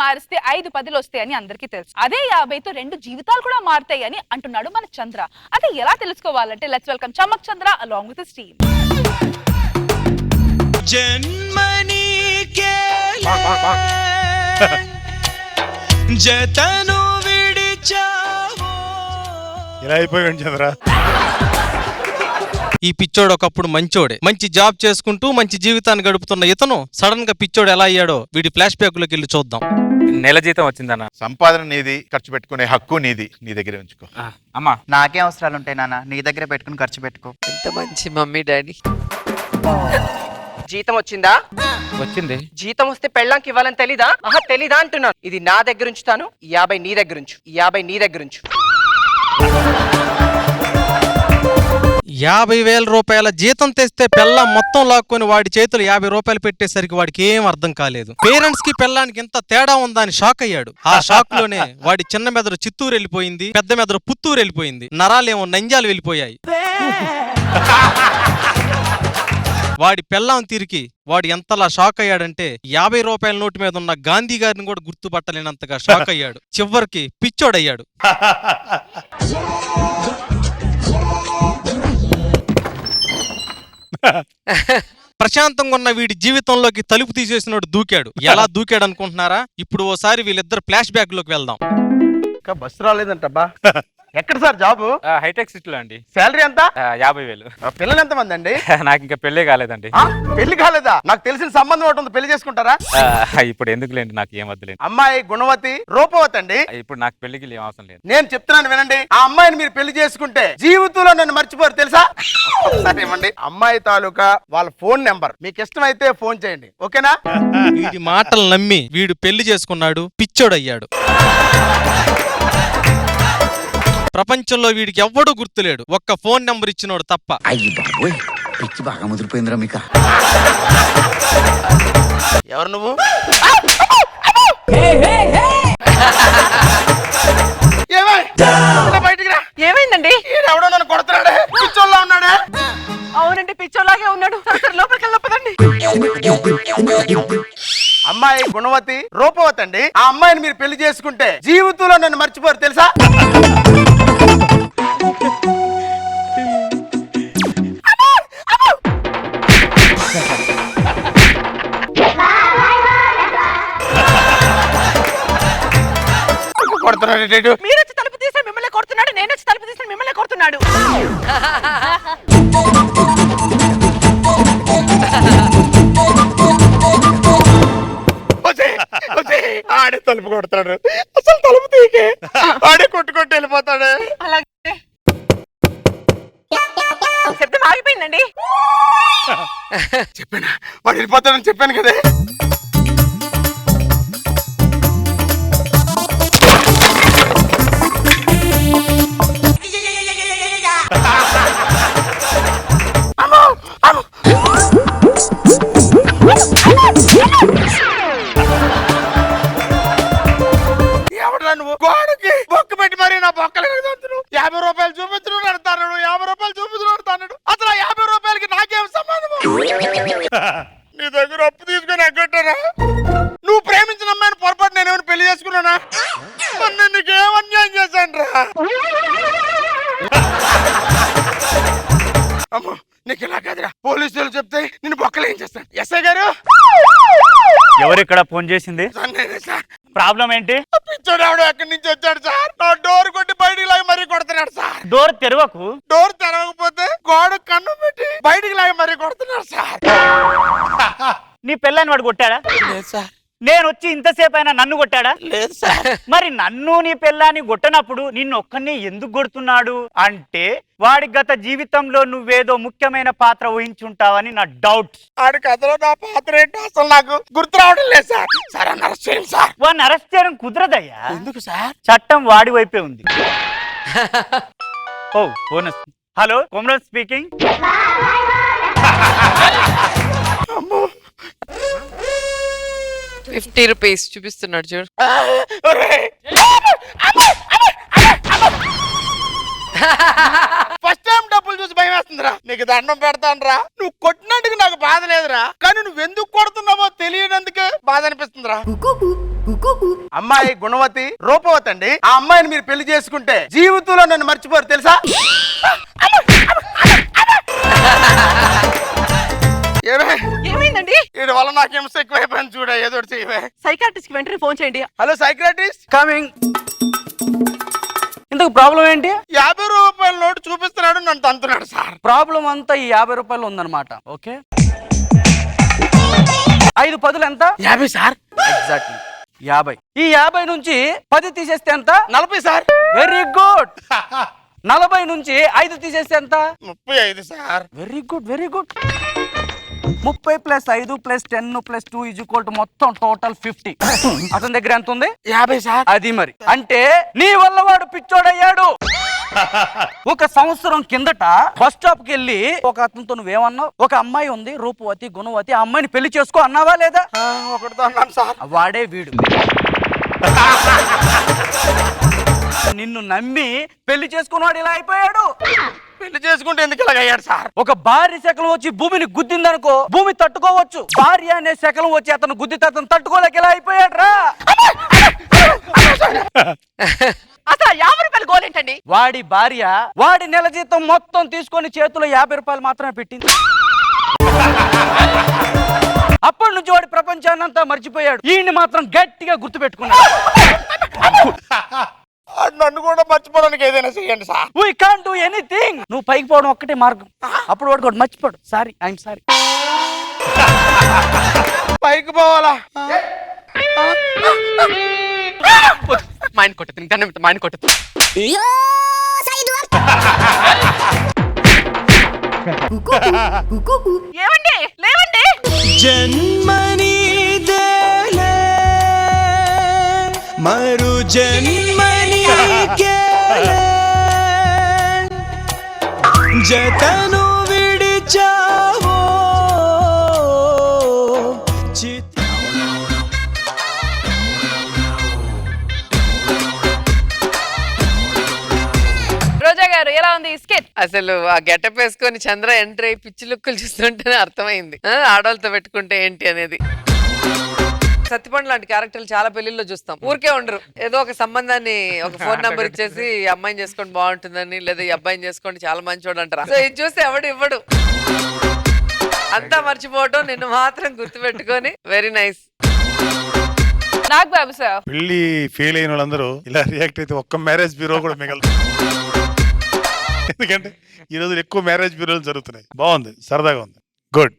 మారిస్తే 5-10 వస్తాయని అందరికీ తెలుసు. అదే 50తో 2 జీవితాలు కూడా మారుతాయి అని అంటున్నాడు మన చంద్ర. అది ఎలా తెలుసుకోవాలంటే let's welcome Chammak Chandra along with his team. జతను విడిచావో ఇలా అయిపోయాడు చంద్ర. ఈ పిచ్చోడు ఒకప్పుడు మంచోడే, మంచి జాబ్ చేసుకుంటూ మంచి జీవితాన్ని గడుపుతున్న ఇతను సడన్ గా పిచ్చోడు ఎలా అయ్యాడో వీడి ఫ్లాష్ బ్యాక్ లోకి వెళ్ళి చూద్దాం. నెల జీతం వచ్చిందన్న. సంపాదన నీది, ఖర్చు పెట్టుకునే హక్కు నీది, నీ దగ్గరే ఉంచుకో. అమ్మా నాకే అవసరాలు ఉంటాయి నాన్న, నీ దగ్గర పెట్టుకుని ఖర్చు పెట్టుకో. ఎంత మంచి మమ్మీ డాడీ. జీతం వచ్చిందా? వచ్చింది. జీతం వస్తే పెళ్ళాంకి ఇవ్వాలని తెలీదా? తెలీదా అంటున్నాను. ఇది నా దగ్గర ఉంచుతాను, 50 నీ దగ్గర ఉంచు. 50 నీ దగ్గర ఉంచు. 50,000 రూపాయల జీతం తెస్తే పెళ్ళాం మొత్తం లాక్కొని వాడి చేతులు 50 రూపాయలు పెట్టేసరికి వాడికి ఏం అర్థం కాలేదు. పేరెంట్స్ కి పెళ్ళానికి ఎంత తేడా ఉందా అని షాక్ అయ్యాడు. ఆ షాక్ లోనే వాడి చిన్న మెదడు చిత్తూరు వెళ్ళిపోయింది, పెద్ద మెదడు పుత్తూరు వెళ్ళిపోయింది, నరాలేమో నంజాలు వెళ్ళిపోయాయి. వాడి పెళ్ళాం తిరిగి వాడు ఎంతలా షాక్ అయ్యాడంటే 50 రూపాయల నోటు మీద ఉన్న గాంధీ గారిని కూడా గుర్తుపట్టలేనంతగా షాక్ అయ్యాడు. చివరికి పిచ్చోడయ్యాడు. ప్రశాంతంగా ఉన్న వీడి జీవితంలోకి తలుపు తీసేసినోడు దూకాడు. ఎలా దూకాడు అనుకుంటున్నారా? ఇప్పుడు ఓసారి వీళ్ళిద్దరు ఫ్లాష్ బ్యాక్ లోకి వెళ్దాం. ఇంకా బస్సు రాలేదంటబ్బా. ఎక్కడ సార్ జాబు? హైటెక్ సిటీలో అండి. శాలరీ ఎంత? 50,000. పిల్లలు ఎంత మంది అండి? నాకు ఇంకా పెళ్ళే కాలేదండి. పెళ్లి కాలేదా? నాకు తెలిసిన సంబంధం ఒకటి ఉంది, పెళ్లి చేసుకుంటారా? ఇప్పుడు ఎందుకులేండి, నాకు ఏం వద్దులేండి. అమ్మాయి గుణవతి, రూపవతి అండి. ఇప్పుడు నాకు పెళ్లికి ఏం అవసరం లేదు. నేను చెప్తున్నాను వినండి, ఆ అమ్మాయిని మీరు పెళ్లి చేసుకుంటే జీవితంలో నన్ను మర్చిపోరు తెలుసా? ఒకసారి ఇవ్వండి అమ్మాయి తాలూకా వాళ్ళ ఫోన్ నెంబర్, మీకు ఇష్టమైతే ఫోన్ చేయండి, ఓకేనా? వీడి మాటలు నమ్మి వీడు పెళ్లి చేసుకున్నాడు, పిచ్చోడయ్యాడు. ప్రపంచంలో వీడికి ఎవ్వడూ గుర్తులేడు, ఒక్క ఫోన్ నెంబర్ ఇచ్చినోడు తప్ప. అయ్యి బాబోయ్, పిచ్చి బాగా ముదిరిపోయిందిరా మీకు. ఎవరు నువ్వు? బయటికి రా. ఏమైందండి? ఎవడో నన్ను కొడుతున్నాడే, పిచ్చోళ్ళ ఉన్నాడే. అవునండి, పిచ్చోలాగే ఉన్నాడు. లోపలికి వెళ్ళపదండి. అమ్మాయి గుణవతి, రూపవతి అండి. ఆ అమ్మాయిని మీరు పెళ్లి చేసుకుంటే జీవితంలో నన్ను మర్చిపోరు తెలుసా? కొడుతున్నాడు. మీరు వచ్చి తలుపు తీస్తే మిమ్మల్ని కొడుతున్నాడు, నేను వచ్చి తలుపు తీస్తే మిమ్మల్ని కొడుతున్నాడు. ఆడే తలుపు కొడతాడు, అసలు తలుపు తీకే ఆడే కొట్టుకొట్టి వెళ్ళిపోతాడు. అలాగే శబ్దం ఆగిపోయిందండి. చెప్పాను వాడు వెళ్ళిపోతాడని చెప్పాను కదా. ఎవడరా నువ్వు? గోడకి బొక్క పెట్టి మరి నా బొక్కలు 50 రూపాయలు చూపించు అడతాడు, 50 రూపాయలు చూపించు అడతాడు. అసలు 50 రూపాయలకి నాకేం సంబంధము? నీ దగ్గర అప్పు తీసుకుని ఎగ్గొట్టారా? నువ్వు ప్రేమించిన అమ్మాయిని పొరపాటు నేనేమైనా పెళ్లి చేసుకున్నానా? నేను నీకేం అన్యాయం చేశాను రా. అమ్మో, నీకు ఇలా కాదురా, పోలీసులు చెప్తే నేను బొక్కలు ఏం చేస్తాను. ఎస్ఐ గారు, ఎవరిక్కడ ఫోన్ చేసింది? సార్ ప్రాబ్లం ఏంటి? పిచ్చోడు ఎవడో ఎక్కడి నుంచి వచ్చాడు సార్, నా డోర్ కొట్టి బయటికి లాగి మరీ కొడుతున్నాడు సార్. డోర్ తెరవకు. డోర్ తెరవకపోతే గోడ కన్ను పెట్టి బయటికి లాగి మరీ కొడుతున్నాడు సార్. నీ పెళ్ళాన్ని వాడు కొట్టాడా? లేదు సార్. నేను వచ్చి ఇంతసేపు అయినా నన్ను కొట్టాడా? లేదు సార్. మరి నన్ను నీ పెళ్ళాన్ని కొట్టనప్పుడు నిన్ను ఒక్కనే ఎందుకు కొడుతున్నాడు అంటే వాడి గత జీవితంలో నువ్వేదో ముఖ్యమైన పాత్ర ఊహించుంటావని నా డౌట్. ఆడి కథలో నా పాత్ర ఏంటో అసలు నాకు గుర్తు రావడం లేదు సార్. సార్ అన్న అరెస్ట్ చేయండి సార్. వాడిని అరెస్ట్ చేయడం కుదరదయ్యా. ఎందుకు సార్? చట్టం వాడి వైపే ఉంది. Oh bonus. Hello, Komaran speaking. 50 rupees చూపిస్తున్నాడు చూడు. ఫస్ట్ టైం డబ్బులు చూసి భయం వేస్తుందిరా. నీకు దండం పెడతానురా. నువ్వు కొట్టినందుకు నాకు బాధ లేదురా, కానీ నువ్వు ఎందుకు కొడుతున్నావో తెలియనందుకే బాధ అనిపిస్తుందిరా. అమ్మాయి గుణవతి రూపవతి అండి. ఆ అమ్మాయిని మీరు పెళ్లి చేసుకుంటే జీవితంలో నన్ను మర్చిపోరు తెలుసా. ఏమైందండి? వీడి వల్ల నాకు హింస ఎక్కువైపోయింది. చూడ ఏదో ఒకటి చేయవే. సైకాట్రిస్ట్ కి వెంటనే ఫోన్ చేయండి. Hello psychiatrist, coming. ఇంతకు ప్రాబ్లం ఏంటి? 50 రూపాయల నోటు చూపిస్తున్నాడు, నన్ను తంతున్నాడు సార్. ప్రాబ్లం అంతా ఈ 50 రూపాయలు ఉందన్నమాట. ఓకే, 5 10 ఎంత? 50 సార్. ఎగ్జాక్ట్లీ 50. ఈ 50 నుంచి 10 తీసేస్తే ఎంత? 40 సార్. Very good. 40 నుంచి 5 తీసేస్తే ఎంత? 35 sir. Very good, very good. 30 + 5 + 10 + 2 = మొత్తం టోటల్ 50. అతని దగ్గర ఎంత ఉంది? 50 సార్. అది మరి అంటే నీ వల్ల వాడు పిచ్చోడయ్యాడు. ఒక సంవత్సరం కిందట బస్ స్టాప్ కి వెళ్ళి ఒక అతనితో నువ్వేమన్నావు? ఒక అమ్మాయి ఉంది రూపవతి గుణవతి, ఆ అమ్మాయిని పెళ్లి చేసుకో అన్నావా లేదా? ఒకటితో అన్నాను సార్. వాడే వీడు. నిన్ను నమ్మి పెళ్లి చేసుకున్నాడు, ఇలా అయిపోయాడు. పెళ్లి చేసుకుంటే ఎందుకు ఇలాగ అయ్యాడు సార్? ఒక భార్య శకలం వచ్చి భూమిని గుద్దిందనుకో, భూమి తట్టుకోవచ్చు. భార్య అనే శకలం వచ్చి అతను గుద్దితే అతను తట్టుకోలేక ఇలా అయిపోయాడు రా. అసలు 50 రూపాయలు గోల్ ఏంటండి? వాడి భార్య వాడి నెల జీతం మొత్తం తీసుకొని చేతిలో 50 రూపాయలు మాత్రమే పెట్టింది. అప్పటి నుంచి వాడి ప్రపంచాన్ని అంతా మర్చిపోయాడు. ఈయన్ని మాత్రం గట్టిగా గుర్తు పెట్టుకున్నాడు. నన్ను కూడా మర్చిపోవడానికి ఏదైనా చెయ్యండి sir. We can't do anything. నువ్వు పైకి పోవడం ఒక్కటే మార్గం. అప్పుడు వాడు కూడా మర్చిపోడు. Sorry, I'm sorry. పైకి పోవాలా? మైండ్ కొట్టదు దండం మైండ్ కొట్టదు. ఏమండి? లేవండి. జన్మనిదేలే మరు జన్మనికే జతను విడిచావో రోజా గారు ఎలా ఉంది ఈ స్కిట్? అసలు ఆ గెటప్ వేసుకొని చంద్ర ఎంట్రీ అయ్యి పిచ్చి లుక్కులు చూస్తుంటేనే అర్థమైంది ఆడవాళ్ళతో పెట్టుకుంటే ఏంటి అనేది. సత్యపండు లాంటి క్యారెక్టర్లు చాలా పెళ్లిల్లో చూస్తాం. ఊరికే ఉండరు, ఏదో ఒక సంబంధాన్ని ఒక ఫోన్ నంబర్ ఇచ్చేసి ఈ అమ్మాయిని చేసుకోండి బాగుంటుందని, లేదా ఈ అబ్బాయిని చేసుకోండి చాలా మంచివాడు అంటారు. సో ఇది చూస్తే ఎవడు ఇవ్వడు, అంతా మర్చిపోవటం, నిన్ను మాత్రం గుర్తు పెట్టుకొని. Very nice. Nag Babu sir, పెళ్లి ఫెయిల్ అయిన వాళ్ళందరూ ఇలా రియాక్ట్ అయితే ఒక్క మ్యారేజ్ బ్యూరో కూడా మిగలదు. ఎందుకంటే ఈ రోజు ఎక్కువ మ్యారేజ్ బ్యూరోలు జరుగుతున్నాయి. బాగుంది, సరదాగా ఉంది. గుడ్.